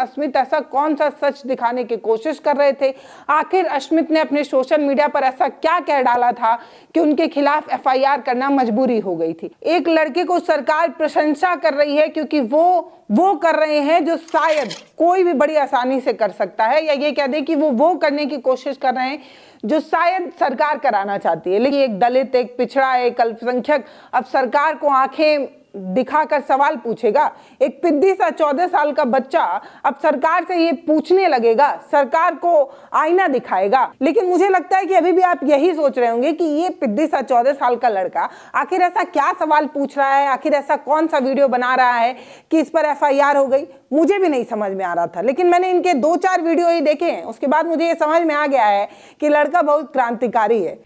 अस्मित ऐसा कौन सा सच दिखाने की कोशिश कर रहे थे? आखिर अस्मित ने अपने सोशल मीडिया पर ऐसा क्या कह डाला था कि उनके खिलाफ एफआईआर करना मजबूरी हो गई थी? एक लड़के को सरकार प्रशंसा कर रही है क्योंकि वो कर रहे हैं जो शायद कोई भी बड़ी आसानी से कर सकता है, या ये कह दें कि वो करने की कोशिश कर रहे हैं जो शायद सरकार कराना चाहती है। लेकिन एक दलित, एक पिछड़ा, एक अल्पसंख्यक अब सरकार को आंखें दिखाकर सवाल पूछेगा? एक पिद्दी सा 14 साल का बच्चा अब सरकार से ये पूछने लगेगा, सरकार को आईना दिखाएगा। लेकिन मुझे लगता है कि अभी भी आप यही सोच रहे होंगे कि ये पिद्दी सा 14 साल का लड़का आखिर ऐसा क्या सवाल पूछ रहा है, आखिर ऐसा कौन सा वीडियो बना रहा है कि इस पर एफआईआर हो गई। मुझे भी नहीं समझ में आ रहा था, लेकिन मैंने इनके 2-4 वीडियो ही देखे हैं, उसके बाद मुझे ये समझ में आ गया है कि लड़का बहुत क्रांतिकारी है।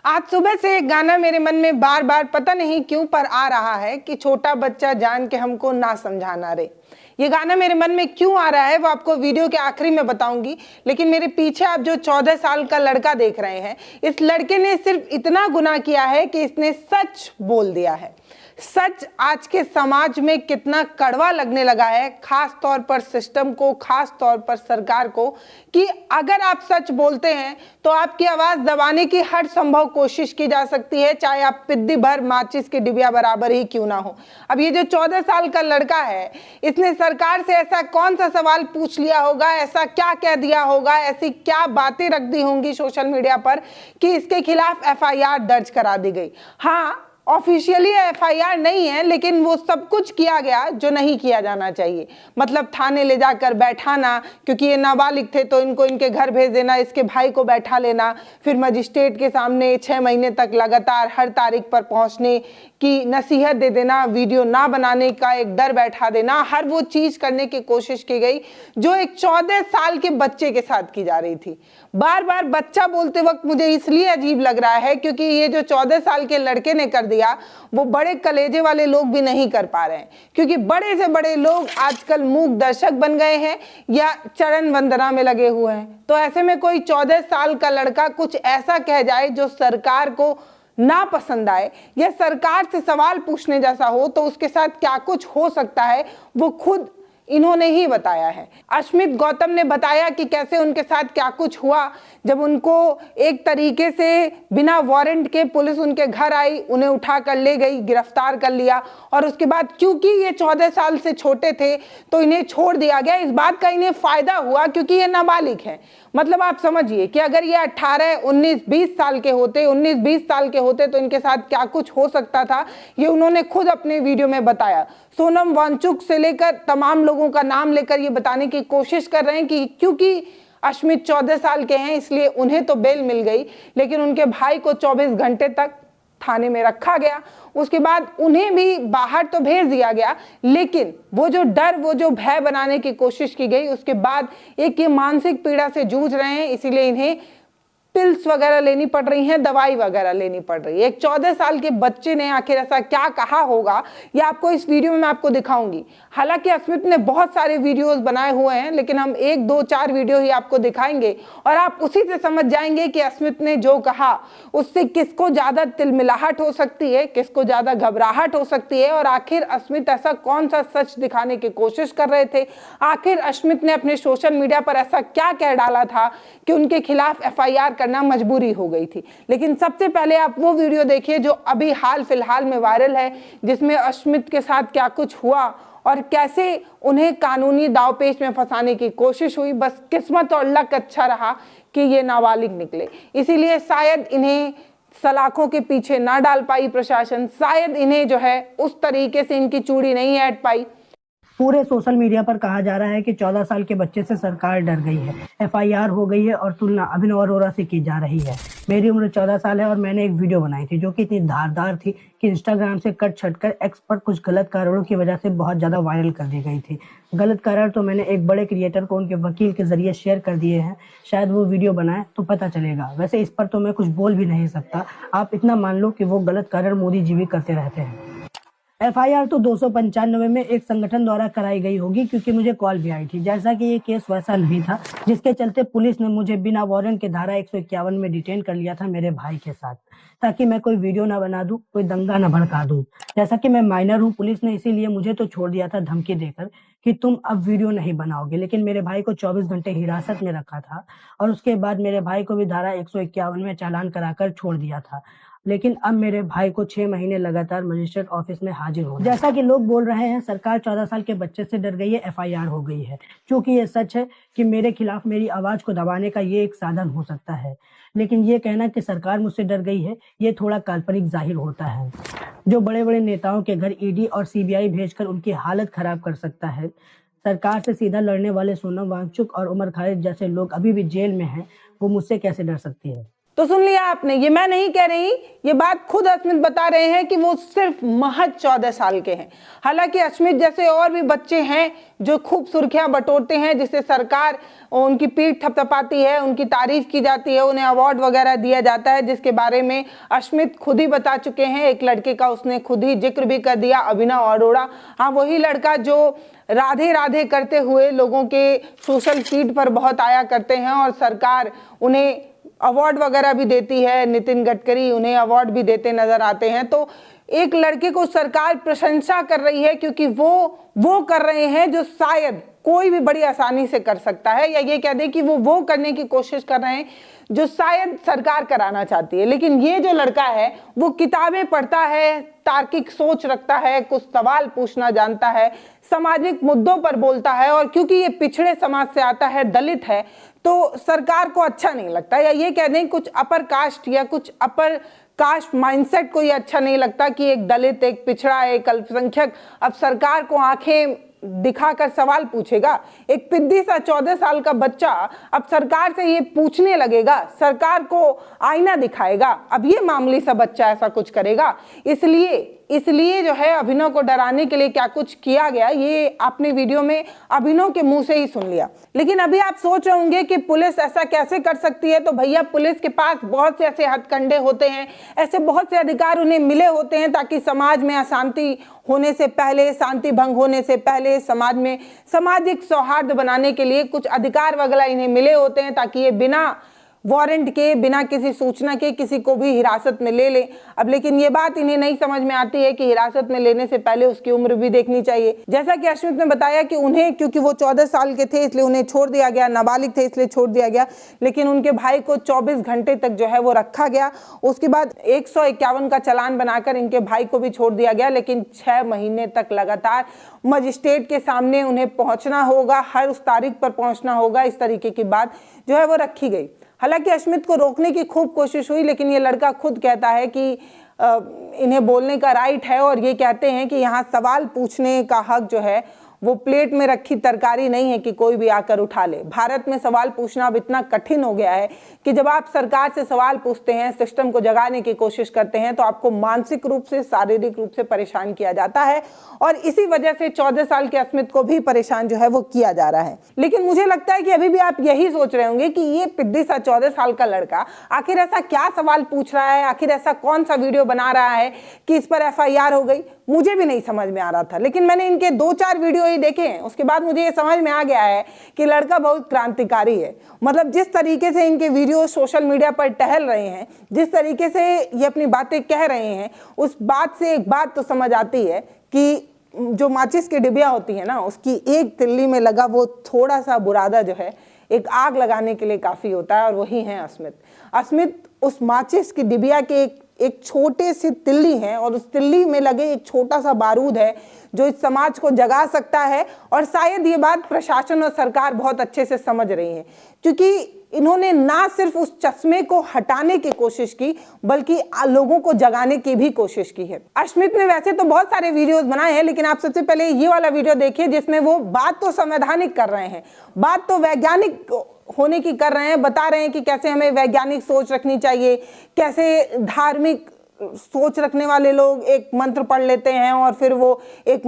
आज सुबह से एक गाना मेरे मन में बार बार पता नहीं क्यों पर आ रहा है कि छोटा बच्चा जान के हमको ना समझाना रे। ये गाना मेरे मन में क्यों आ रहा है वो आपको वीडियो के आखिरी में बताऊंगी। लेकिन मेरे पीछे आप जो 14 साल का लड़का देख रहे हैं, इस लड़के ने सिर्फ इतना गुनाह किया है कि इसने सच बोल दिया है। सच आज के समाज में कितना कड़वा लगने लगा है, खास तौर पर सिस्टम को, खास तौर पर सरकार को, कि अगर आप सच बोलते हैं तो आपकी आवाज दबाने की हर संभव कोशिश की जा सकती है, चाहे आप पिद्दी भर माचिस के डिबिया बराबर ही क्यों ना हो। अब ये जो 14 साल का लड़का है, इसने सरकार से ऐसा कौन सा सवाल पूछ लिया होगा, ऐसा क्या कह दिया होगा, ऐसी क्या बातें रख दी होंगी सोशल मीडिया पर कि इसके खिलाफ एफआईआर दर्ज करा दी गई। हाँ, ऑफिशियली एफआईआर नहीं है, लेकिन वो सब कुछ किया गया जो नहीं किया जाना चाहिए। मतलब थाने ले जाकर बैठाना, क्योंकि ये नाबालिग थे तो इनको इनके घर भेज देना, इसके भाई को बैठा लेना, फिर मजिस्ट्रेट के सामने 6 महीने तक लगातार हर तारीख पर पहुंचने की नसीहत दे देना, वीडियो ना बनाने का एक डर बैठा देना, हर वो चीज करने की कोशिश की गई जो एक 14 साल के बच्चे के साथ की जा रही थी। बार बार बच्चा बोलते वक्त मुझे इसलिए अजीब लग रहा है क्योंकि ये जो 14 साल के लड़के ने कर दिया वो बड़े कलेजे वाले लोग भी नहीं कर पा रहे हैं, क्योंकि बड़े से बड़े लोग आजकल मूक दर्शक बन गए हैं या चरण वंदना में लगे हुए हैं। तो ऐसे में कोई 14 साल का लड़का कुछ ऐसा कह जाए जो सरकार को ना पसंद आए या सरकार से सवाल पूछने जैसा हो, तो उसके साथ क्या कुछ हो सकता है वो खुद इन्होंने ही बताया है। अस्मित गौतम ने बताया कि कैसे उनके साथ क्या कुछ हुआ जब उनको एक तरीके से बिना वारंट के पुलिस उनके घर आई, उन्हें उठा कर ले गई, गिरफ्तार कर लिया, और उसके बाद क्योंकि ये 14 साल से छोटे थे तो इन्हें छोड़ दिया गया। इस बात का इन्हें फायदा हुआ क्योंकि ये नाबालिग है। मतलब आप समझिए कि अगर ये 18, 19, 20 साल के होते, 19-20 साल के होते तो इनके साथ क्या कुछ हो सकता था, ये उन्होंने खुद अपने वीडियो में बताया। सोनम वांगचुक से लेकर तमाम लोगों का नाम लेकर ये बताने की कोशिश कर रहे हैं कि क्योंकि अस्मित 14 साल के हैं इसलिए उन्हें तो बेल मिल गई, लेकिन उनके भाई को 24 घंटे तक थाने में रखा गया। उसके बाद उन्हें भी बाहर तो भेज दिया गया, लेकिन वो जो डर, वो जो भय बनाने की कोशिश की गई, उसके बाद एक ये मानसिक पीड़ा से जूझ रहे हैं, इसीलिए इन्हें पिल्स वगैरह लेनी पड़ रही हैं, दवाई वगैरह लेनी पड़ रही है। एक 14 साल के बच्चे ने आखिर ऐसा क्या कहा होगा ये आपको इस वीडियो में मैं आपको दिखाऊंगी। हालांकि अस्मित ने बहुत सारे वीडियोस बनाए हुए हैं, लेकिन हम 1, 2, 4 वीडियो ही आपको दिखाएंगे और आप उसी से समझ जाएंगे कि अस्मित ने जो कहा उससे किसको ज्यादा तिलमिलाहट हो सकती है, किसको ज्यादा घबराहट हो सकती है, और आखिर अस्मित ऐसा कौन सा सच दिखाने की कोशिश कर रहे थे। आखिर अस्मित ने अपने सोशल मीडिया पर ऐसा क्या कह डाला था कि उनके खिलाफ एफआईआर करना मजबूरी हो गई थी। लेकिन सबसे पहले आप वो वीडियो देखिए जो अभी हाल फिलहाल में वायरल है, जिसमें अस्मित के साथ क्या कुछ हुआ और कैसे उन्हें कानूनी दांवपेच में फंसाने की कोशिश हुई। बस किस्मत और लक अच्छा रहा कि ये नाबालिग निकले, इसीलिए शायद इन्हें सलाखों के पीछे ना डाल पाई प्रशासन, शायद इन्हें जो है उस तरीके से इनकी चूड़ी नहीं ऐड पाई। पूरे सोशल मीडिया पर कहा जा रहा है कि 14 साल के बच्चे से सरकार डर गई है, एफआईआर हो गई है और तुलना अभिनव अरोरा से की जा रही है। मेरी उम्र 14 साल है और मैंने एक वीडियो बनाई थी जो कि इतनी धारदार थी कि इंस्टाग्राम से कट छट कर एक्स पर कुछ गलत कारणों की वजह से बहुत ज़्यादा वायरल कर दी गई थी। गलत कारण तो मैंने एक बड़े क्रिएटर को उनके वकील के जरिए शेयर कर दिए हैं, शायद वो वीडियो बनाए तो पता चलेगा। वैसे इस पर तो मैं कुछ बोल भी नहीं सकता, आप इतना मान लो कि वो गलत कारण मोदी जी भी करते रहते हैं। एफआईआर तो 295 में एक संगठन द्वारा कराई गई होगी, क्योंकि मुझे कॉल भी आई थी। जैसा कि ये केस वैसा नहीं था जिसके चलते पुलिस ने मुझे बिना वारंट के धारा 151 में डिटेन कर लिया था मेरे भाई के साथ, ताकि मैं कोई वीडियो ना बना दूं, कोई दंगा ना भड़का दूं। जैसा कि मैं माइनर हूं, पुलिस ने इसीलिए मुझे तो छोड़ दिया था धमकी देकर कि तुम अब वीडियो नहीं बनाओगे, लेकिन मेरे भाई को 24 घंटे हिरासत में रखा था और उसके बाद मेरे भाई को भी धारा 151 में चालान कराकर छोड़ दिया था। लेकिन अब मेरे भाई को 6 महीने लगातार मजिस्ट्रेट ऑफिस में हाजिर हो। जैसा कि लोग बोल रहे हैं सरकार 14 साल के बच्चे से डर गई है, एफआईआर हो गई है। क्योंकि ये सच है कि मेरे खिलाफ मेरी आवाज को दबाने का ये एक साधन हो सकता है, लेकिन ये कहना कि सरकार मुझसे डर गई है, ये थोड़ा काल्पनिक जाहिर होता है। जो बड़े बड़े नेताओं के घर ईडी और सीबीआई भेजकर उनकी हालत खराब कर सकता है, सरकार से सीधा लड़ने वाले सोनम वांगचुक और उमर खालिद जैसे लोग अभी भी जेल में हैं, वो मुझसे कैसे डर सकती है। तो सुन लिया आपने, ये मैं नहीं कह रही, ये बात खुद अस्मित बता रहे हैं कि वो सिर्फ महज 14 साल के हैं। हालांकि अस्मित जैसे और भी बच्चे हैं जो खूब सुर्खियां बटोरते हैं, जिससे सरकार उनकी पीठ थपथपाती है, उनकी तारीफ की जाती है, उन्हें अवार्ड वगैरह दिया जाता है, जिसके बारे में अस्मित खुद ही बता चुके हैं। एक लड़के का उसने खुद ही जिक्र भी कर दिया, अभिनव अरोड़ा। हाँ, वही लड़का जो राधे राधे करते हुए लोगों के सोशल फीड पर बहुत आया करते हैं और सरकार उन्हें अवार्ड वगैरह भी देती है। नितिन गडकरी उन्हें अवार्ड भी देते नजर आते हैं। तो एक लड़के को सरकार प्रशंसा कर रही है क्योंकि वो कर रहे हैं जो शायद कोई भी बड़ी आसानी से कर सकता है, या ये कह दे कि वो करने की कोशिश कर रहे हैं जो शायद सरकार कराना चाहती है। लेकिन ये जो लड़का है वो किताबें पढ़ता है, तार्किक सोच रखता है, कुछ सवाल पूछना जानता है, सामाजिक मुद्दों पर बोलता है, और क्योंकि ये पिछड़े समाज से आता है, दलित है, तो सरकार को अच्छा नहीं लगता, या ये कह दें कुछ अपर कास्ट या कुछ अपर कास्ट माइंडसेट को ये अच्छा नहीं लगता कि एक दलित, एक पिछड़ा, एक अल्पसंख्यक अब सरकार को आंखें दिखाकर सवाल पूछेगा। एक पिद्दी सा 14 साल का बच्चा अब सरकार से ये पूछने लगेगा, सरकार को आईना दिखाएगा। अब ये मामूली सा बच्चा ऐसा कुछ करेगा। इसलिए जो है अभिनव को डराने के लिए क्या कुछ किया गया, ये आपने वीडियो में अभिनव के मुंह से ही सुन लिया। लेकिन अभी आप सोच रहे होंगे कि पुलिस ऐसा कैसे कर सकती है। तो भैया, पुलिस के पास बहुत से ऐसे हथकंडे होते हैं, ऐसे बहुत से अधिकार उन्हें मिले होते हैं ताकि समाज में अशांति होने से पहले, शांति भंग होने से पहले समाज में सामाजिक सौहार्द बनाने के लिए कुछ अधिकार वगैरह इन्हें मिले होते हैं, ताकि ये बिना वारंट के, बिना किसी सूचना के किसी को भी हिरासत में ले ले। अब लेकिन ये बात इन्हें नहीं समझ में आती है कि हिरासत में लेने से पहले उसकी उम्र भी देखनी चाहिए। जैसा कि अस्मित ने बताया कि उन्हें, क्योंकि वो 14 साल के थे इसलिए उन्हें छोड़ दिया गया, नाबालिग थे इसलिए छोड़ दिया गया, लेकिन उनके भाई को 24 घंटे तक जो है वो रखा गया। उसके बाद 151 का चालान बनाकर इनके भाई को भी छोड़ दिया गया, लेकिन 6 महीने तक लगातार मजिस्ट्रेट के सामने उन्हें पहुंचना होगा, हर उस तारीख पर पहुंचना होगा। इस तरीके की बात जो है वो रखी गई। हालांकि अस्मित को रोकने की खूब कोशिश हुई, लेकिन ये लड़का खुद कहता है कि इन्हें बोलने का राइट है, और ये कहते हैं कि यहाँ सवाल पूछने का हक जो है वो प्लेट में रखी तरकारी नहीं है कि कोई भी आकर उठा ले। भारत में सवाल पूछना अब इतना कठिन हो गया है कि जब आप सरकार से सवाल पूछते हैं, सिस्टम को जगाने की कोशिश करते हैं, तो आपको मानसिक रूप से, शारीरिक रूप से परेशान किया जाता है, और इसी वजह से 14 साल के अस्मित को भी परेशान जो है वो किया जा रहा है। लेकिन मुझे लगता है कि अभी भी आप यही सोच रहे होंगे कि ये पिद्दी सा 14 साल का लड़का आखिर ऐसा क्या सवाल पूछ रहा है, आखिर ऐसा कौन सा वीडियो बना रहा है कि इस पर एफआईआर हो गई। मुझे भी नहीं समझ में आ रहा था, लेकिन मैंने इनके 2-4 वीडियो ही देखे हैं, उसके बाद मुझे ये समझ में आ गया है कि लड़का बहुत क्रांतिकारी है। मतलब जिस तरीके से इनके वीडियो सोशल मीडिया पर टहल रहे हैं, जिस तरीके से ये अपनी बातें कह रहे हैं, उस बात से एक बात तो समझ आती है कि जो माचिस की डिबिया होती है ना, उसकी एक तिल्ली में लगा वो थोड़ा सा बुरादा जो है एक आग लगाने के लिए काफी होता है, और वही है अस्मित। अस्मित उस माचिस की डिबिया के एक छोटे सी तिल्ली है, और उस तिल्ली में लगे एक छोटा सा बारूद है जो इस समाज को जगा सकता है। और शायद ये बात प्रशासन और सरकार बहुत अच्छे से समझ रही है, क्योंकि इन्होंने ना सिर्फ उस चश्मे को हटाने की कोशिश की, बल्कि लोगों को जगाने की भी कोशिश की है। अस्मित ने वैसे तो बहुत सारे वीडियोस बनाए हैं, लेकिन आप सबसे पहले ये वाला वीडियो देखिए जिसमें वो बात तो संवैधानिक कर रहे हैं, बात तो वैज्ञानिक होने की कर रहे हैं, बता रहे हैं कि कैसे हमें वैज्ञानिक सोच रखनी चाहिए, कैसे धार्मिक सोच रखने वाले लोग एक मंत्र पढ़ लेते हैं और फिर वो एक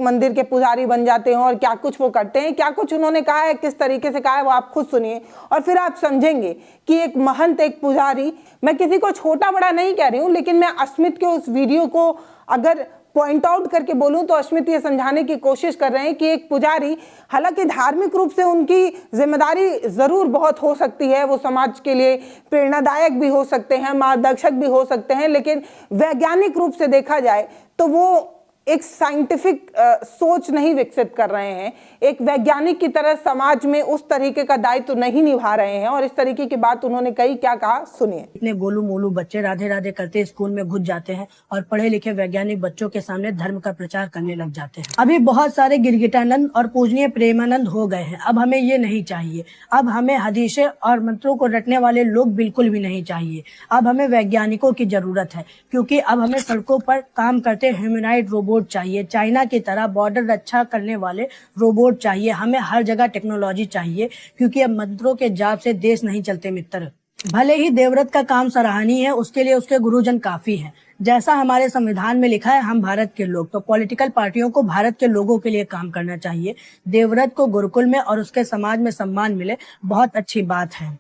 मंदिर के पुजारी बन जाते हैं, और क्या कुछ वो करते हैं, क्या कुछ उन्होंने कहा है, किस तरीके से कहा है, वो आप खुद सुनिए और फिर आप समझेंगे कि एक महंत, एक पुजारी, मैं किसी को छोटा बड़ा नहीं कह रही हूँ, लेकिन मैं अस्मित के उस वीडियो को अगर पॉइंट आउट करके बोलूं तो अश्मित ये समझाने की कोशिश कर रहे हैं कि एक पुजारी, हालांकि धार्मिक रूप से उनकी जिम्मेदारी जरूर बहुत हो सकती है, वो समाज के लिए प्रेरणादायक भी हो सकते हैं, मार्गदर्शक भी हो सकते हैं, लेकिन वैज्ञानिक रूप से देखा जाए तो वो एक साइंटिफिक सोच नहीं विकसित कर रहे हैं, एक वैज्ञानिक की तरह समाज में उस तरीके का दायित्व नहीं निभा रहे हैं। और इस तरीके की बात उन्होंने कही, क्या कहा सुनिए। इतने गोलू मोलू बच्चे राधे राधे करते स्कूल में घुस जाते हैं और पढ़े लिखे वैज्ञानिक बच्चों के सामने धर्म का प्रचार करने लग जाते हैं। अभी बहुत सारे गिरगिटानंद और पूजनीय प्रेमानंद हो गए हैं, अब हमें ये नहीं चाहिए। अब हमें हदीसें और मंत्रों को रटने वाले लोग बिल्कुल भी नहीं चाहिए। अब हमें वैज्ञानिकों की जरूरत है, क्योंकि अब हमें सड़कों पर काम करते ह्यूमनॉइड रोबोट चाहिए, चाइना की तरह बॉर्डर रक्षा करने वाले रोबोट चाहिए। हमें हर जगह टेक्नोलॉजी चाहिए, क्योंकि अब मंत्रों के जाप से देश नहीं चलते मित्र। भले ही देवव्रत का काम सराहनीय है, उसके लिए उसके गुरुजन काफी हैं। जैसा हमारे संविधान में लिखा है, हम भारत के लोग, तो पॉलिटिकल पार्टियों को भारत के लोगों के लिए काम करना चाहिए। देवव्रत को गुरुकुल में और उसके समाज में सम्मान मिले, बहुत अच्छी बात है।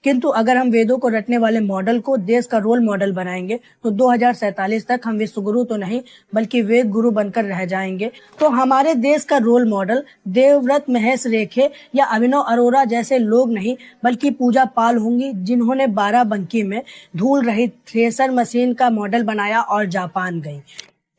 किंतु अगर हम वेदों को रटने वाले मॉडल को देश का रोल मॉडल बनाएंगे तो 2047 तक हम विश्व गुरु तो नहीं बल्कि वेद गुरु बनकर रह जाएंगे। तो हमारे देश का रोल मॉडल देवव्रत, महेश रेखे या अभिनव अरोरा जैसे लोग नहीं बल्कि पूजा पाल होंगी, जिन्होंने बाराबंकी में धूल रहित थ्रेसर मशीन का मॉडल बनाया और जापान गई।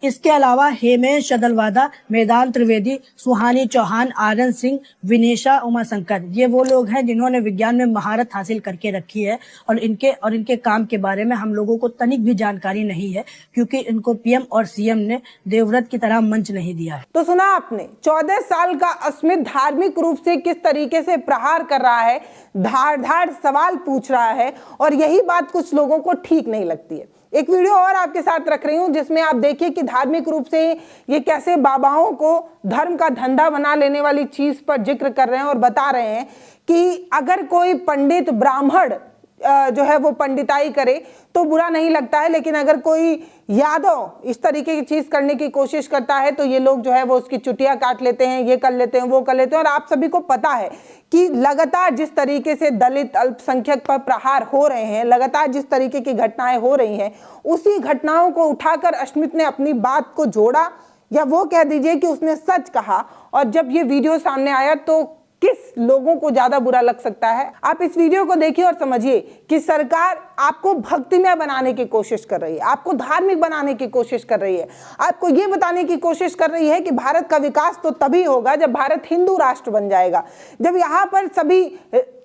इसके अलावा हेमेश चदलवादा, मैदान त्रिवेदी, सुहानी चौहान, आनंद सिंह, विनेशा उमाशंकर, ये वो लोग हैं जिन्होंने विज्ञान में महारत हासिल करके रखी है। और इनके काम के बारे में हम लोगों को तनिक भी जानकारी नहीं है, क्योंकि इनको पीएम और सीएम ने देवव्रत की तरह मंच नहीं दिया है। तो सुना आपने, 14 साल का अस्मित धार्मिक रूप से किस तरीके से प्रहार कर रहा है, धार सवाल पूछ रहा है, और यही बात कुछ लोगों को ठीक नहीं लगती है। एक वीडियो और आपके साथ रख रही हूं, जिसमें आप देखिए कि धार्मिक रूप से ये कैसे बाबाओं को धर्म का धंधा बना लेने वाली चीज पर जिक्र कर रहे हैं और बता रहे हैं कि अगर कोई पंडित ब्राह्मण जो है वो पंडिताई करे तो बुरा नहीं लगता है, लेकिन अगर कोई यादव इस तरीके की चीज करने की कोशिश करता है तो ये लोग जो है वो उसकी चुटिया काट लेते हैं, ये कर लेते हैं, वो कर लेते हैं। और आप सभी को पता है कि लगातार जिस तरीके से दलित अल्पसंख्यक पर प्रहार हो रहे हैं, लगातार जिस तरीके की घटनाएं हो रही हैं, उसी घटनाओं को उठाकर अश्मित ने अपनी बात को जोड़ा, या वो कह दीजिए कि उसने सच कहा। और जब ये वीडियो सामने आया तो किस लोगों को ज्यादा बुरा लग सकता है, आप इस वीडियो को देखिए और समझिए कि सरकार आपको भक्तिमय बनाने की कोशिश कर रही है, आपको धार्मिक बनाने की कोशिश कर रही है, आपको ये बताने की कोशिश कर रही है कि भारत का विकास तो तभी होगा जब भारत हिंदू राष्ट्र बन जाएगा, जब यहाँ पर सभी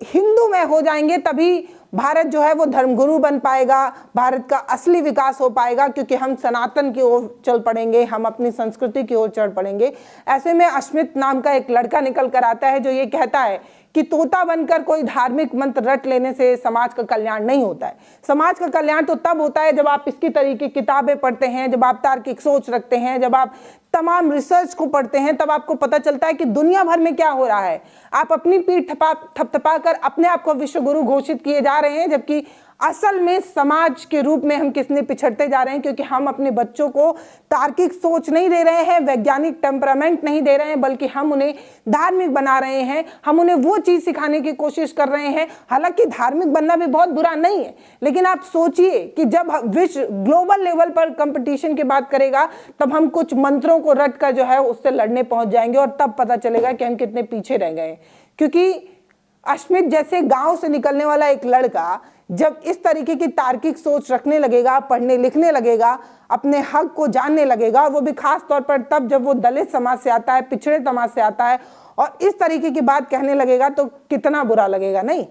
हिंदूमय हो जाएंगे, तभी भारत जो है वो धर्मगुरु बन पाएगा, भारत का असली विकास हो पाएगा, क्योंकि हम सनातन की ओर चल पड़ेंगे, हम अपनी संस्कृति की ओर चढ़ पड़ेंगे। ऐसे में अश्मित नाम का एक लड़का निकल कर आता है जो ये कहता है कि तोता बनकर कोई धार्मिक मंत्र रट लेने से समाज का कल्याण नहीं होता है। समाज का कल्याण तो तब होता है जब आप इसकी तरीके की किताबें पढ़ते हैं, जब आप तार्किक सोच रखते हैं, जब आप तमाम रिसर्च को पढ़ते हैं, तब आपको पता चलता है कि दुनिया भर में क्या हो रहा है। आप अपनी पीठ थपथपा कर अपने आप को विश्व गुरु घोषित किए जा रहे हैं, जबकि असल में समाज के रूप में हम किसने पिछड़ते जा रहे हैं, क्योंकि हम अपने बच्चों को तार्किक सोच नहीं दे रहे हैं, वैज्ञानिक टेम्परामेंट नहीं दे रहे हैं, बल्कि हम उन्हें धार्मिक बना रहे हैं, हम उन्हें वो चीज सिखाने की कोशिश कर रहे हैं। हालांकि धार्मिक बनना भी बहुत बुरा नहीं है, लेकिन आप सोचिए कि जब विश्व ग्लोबल लेवल पर कंपटीशन की बात करेगा तब हम कुछ मंत्रों को रट कर जो है उससे लड़ने पहुंच जाएंगे, और तब पता चलेगा कि हम कितने पीछे रह गए। क्योंकि अश्मित जैसे गांव से निकलने वाला एक लड़का जब इस तरीके की तार्किक सोच रखने लगेगा, पढ़ने लिखने लगेगा, अपने हक को जानने लगेगा, वो भी खास तौर पर तब जब वो दलित समाज से आता है, पिछड़े समाज से आता है, और इस तरीके की बात कहने लगेगा तो कितना बुरा लगेगा। नहीं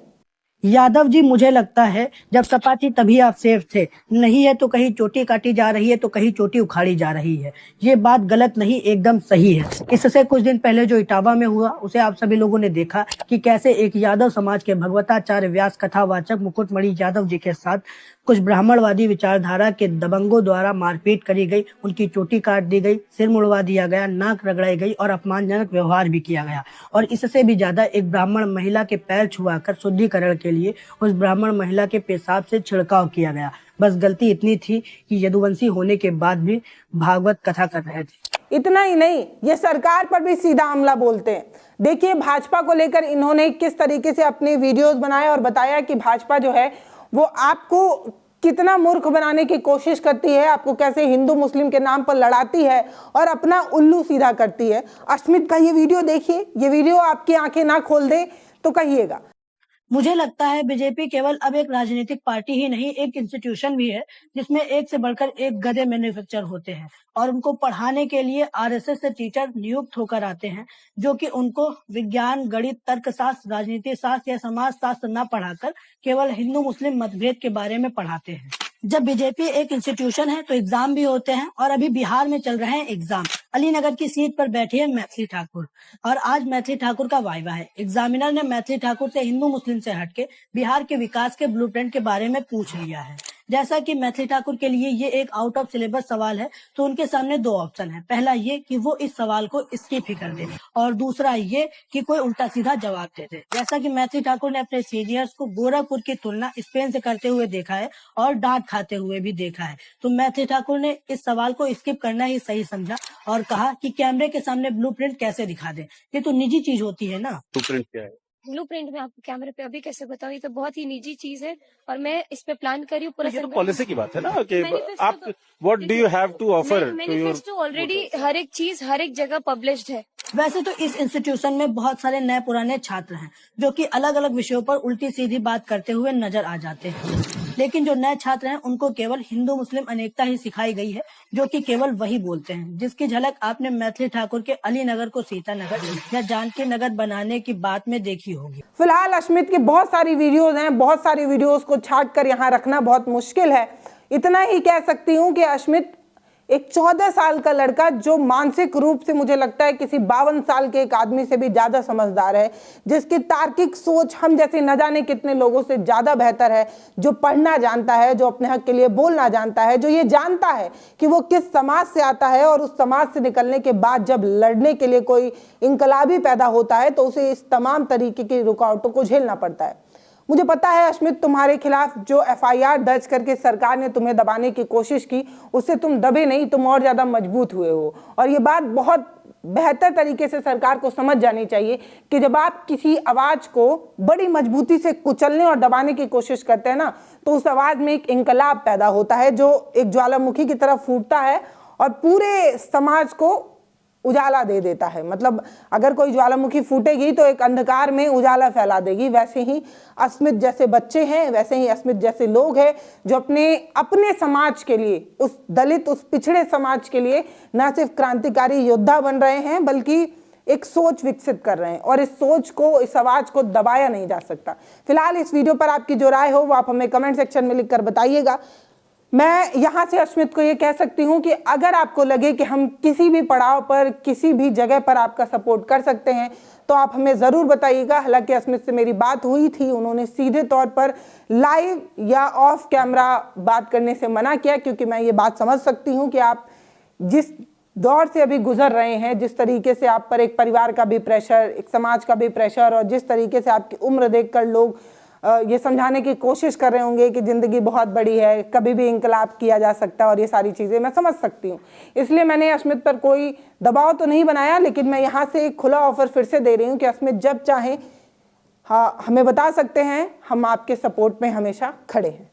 यादव जी, मुझे लगता है जब सपा थी तभी आप सेफ थे, नहीं है तो कहीं चोटी काटी जा रही है तो कहीं चोटी उखाड़ी जा रही है। ये बात गलत नहीं, एकदम सही है। इससे कुछ दिन पहले जो इटावा में हुआ उसे आप सभी लोगों ने देखा कि कैसे एक यादव समाज के भगवताचार्य व्यास कथावाचक मुकुटमणि यादव जी के साथ कुछ ब्राह्मणवादी विचारधारा के दबंगों द्वारा मारपीट करी गई, उनकी चोटी काट दी गई, सिर मुड़वा दिया गया, नाक रगड़ाई गई और अपमानजनक व्यवहार भी किया गया। और इससे भी ज्यादा एक ब्राह्मण महिला के पैर छुआकर शुद्धिकरण के लिए उस ब्राह्मण महिला के पेशाब से छिड़काव किया गया। बस गलती इतनी थी कि यदुवंशी होने के बाद भी भागवत कथा कर रहे थे। इतना ही नहीं, ये सरकार पर भी सीधा हमला बोलते हैं। देखिए भाजपा को लेकर इन्होंने किस तरीके से अपने वीडियोस बनाए और बताया कि भाजपा जो है वो आपको कितना मूर्ख बनाने की कोशिश करती है, आपको कैसे हिंदू मुस्लिम के नाम पर लड़ाती है और अपना उल्लू सीधा करती है। अश्मित का ये वीडियो देखिए, ये वीडियो आपकी आंखें ना खोल दे तो कहिएगा। मुझे लगता है बीजेपी केवल अब एक राजनीतिक पार्टी ही नहीं, एक इंस्टीट्यूशन भी है जिसमें एक से बढ़कर एक गधे मैन्युफैक्चर होते हैं और उनको पढ़ाने के लिए आरएसएस से टीचर नियुक्त होकर आते हैं, जो कि उनको विज्ञान, गणित, तर्कशास्त्र, राजनीति शास्त्र या समाज शास्त्र न पढ़ाकर केवल हिंदू मुस्लिम मतभेद के बारे में पढ़ाते हैं। जब बीजेपी एक इंस्टीट्यूशन है तो एग्जाम भी होते हैं और अभी बिहार में चल रहे हैं एग्जाम। अलीनगर की सीट पर बैठी है मैथिली ठाकुर और आज मैथिली ठाकुर का वाइवा है। एग्जामिनर ने मैथिली ठाकुर से हिंदू मुस्लिम से हटके बिहार के विकास के ब्लूप्रिंट के बारे में पूछ लिया है। जैसा कि मैथिली ठाकुर के लिए ये एक आउट ऑफ सिलेबस सवाल है, तो उनके सामने दो ऑप्शन है। पहला ये कि वो इस सवाल को स्किप ही कर दे और दूसरा ये कि कोई उल्टा सीधा जवाब दे दे। जैसा कि मैथिली ठाकुर ने अपने सीनियर्स को गोरखपुर की तुलना स्पेन से करते हुए देखा है और डांट खाते हुए भी देखा है, तो मैथिली ठाकुर ने इस सवाल को स्किप करना ही सही समझा और कहा कि कैमरे के सामने ब्लूप्रिंट कैसे दिखा दे, ये तो निजी चीज होती है ना। ब्लूप्रिंट क्या है? ब्लूप्रिंट में आपको कैमरे पे अभी कैसे बताऊं, ये तो बहुत ही निजी चीज है और मैं इस पे प्लान कर रही हूँ पूरा। ये तो पॉलिसी की बात है ना कि मैनिफेस्टो आप what do you have to offer to your manifesto already हर एक चीज हर एक जगह पब्लिश्ड है। वैसे तो इस इंस्टीट्यूशन में बहुत सारे नए पुराने छात्र हैं जो कि अलग अलग विषयों पर उल्टी सीधी बात करते हुए नजर आ जाते हैं, लेकिन जो नए छात्र हैं उनको केवल हिंदू मुस्लिम अनेकता ही सिखाई गई है, जो कि केवल वही बोलते हैं, जिसकी झलक आपने मैथिली ठाकुर के अलीनगर को सीतानगर या जानकी नगर बनाने की बात में देखी होगी। फिलहाल अश्मित की बहुत सारी वीडियोज हैं, बहुत सारी वीडियोज को छाट कर यहाँ रखना बहुत मुश्किल है। इतना ही कह सकती हूँ कि अश्मित एक 14 साल का लड़का जो मानसिक रूप से मुझे लगता है किसी 52 साल के एक आदमी से भी ज्यादा समझदार है, जिसकी तार्किक सोच हम जैसे न जाने कितने लोगों से ज्यादा बेहतर है, जो पढ़ना जानता है, जो अपने हक के लिए बोलना जानता है, जो ये जानता है कि वो किस समाज से आता है और उस समाज से निकलने के बाद जब लड़ने के लिए कोई इंकलाबी पैदा होता है तो उसे इस तमाम तरीके की रुकावटों को झेलना पड़ता है। मुझे पता है अश्मित, तुम्हारे खिलाफ जो एफआईआर दर्ज करके सरकार ने तुम्हें दबाने की कोशिश की, उससे तुम दबे नहीं, तुम और ज्यादा मजबूत हुए हो। और ये बात बहुत बेहतर तरीके से सरकार को समझ जानी चाहिए कि जब आप किसी आवाज को बड़ी मजबूती से कुचलने और दबाने की कोशिश करते हैं ना, तो उस आवाज में एक इंकलाब पैदा होता है जो एक ज्वालामुखी की तरफ फूटता है और पूरे समाज को उजाला दे देता है। मतलब अगर कोई ज्वालामुखी फूटेगी तो एक अंधकार में उजाला फैला देगी। वैसे ही अश्मित जैसे बच्चे हैं, वैसे ही अश्मित जैसे लोग हैं जो अपने समाज के लिए, उस दलित, उस पिछड़े समाज के लिए न सिर्फ क्रांतिकारी योद्धा बन रहे हैं बल्कि एक सोच विकसित कर रहे हैं और इस सोच को, इस आवाज को दबाया नहीं जा सकता। फिलहाल इस वीडियो पर आपकी जो राय हो वो आप हमें कमेंट सेक्शन में लिखकर बताइएगा। मैं यहाँ से अश्मित को ये कह सकती हूँ कि अगर आपको लगे कि हम किसी भी पड़ाव पर, किसी भी जगह पर आपका सपोर्ट कर सकते हैं तो आप हमें ज़रूर बताइएगा। हालांकि अश्मित से मेरी बात हुई थी, उन्होंने सीधे तौर पर लाइव या ऑफ कैमरा बात करने से मना किया, क्योंकि मैं ये बात समझ सकती हूँ कि आप जिस दौर से अभी गुजर रहे हैं, जिस तरीके से आप पर एक परिवार का भी प्रेशर, एक समाज का भी प्रेशर और जिस तरीके से आपकी उम्र देखकर लोग ये समझाने की कोशिश कर रहे होंगे कि ज़िंदगी बहुत बड़ी है, कभी भी इंकलाब किया जा सकता है और ये सारी चीज़ें मैं समझ सकती हूँ। इसलिए मैंने अश्मित पर कोई दबाव तो नहीं बनाया, लेकिन मैं यहाँ से एक खुला ऑफर फिर से दे रही हूँ कि अश्मित जब चाहें हाँ हमें बता सकते हैं, हम आपके सपोर्ट में हमेशा खड़े हैं।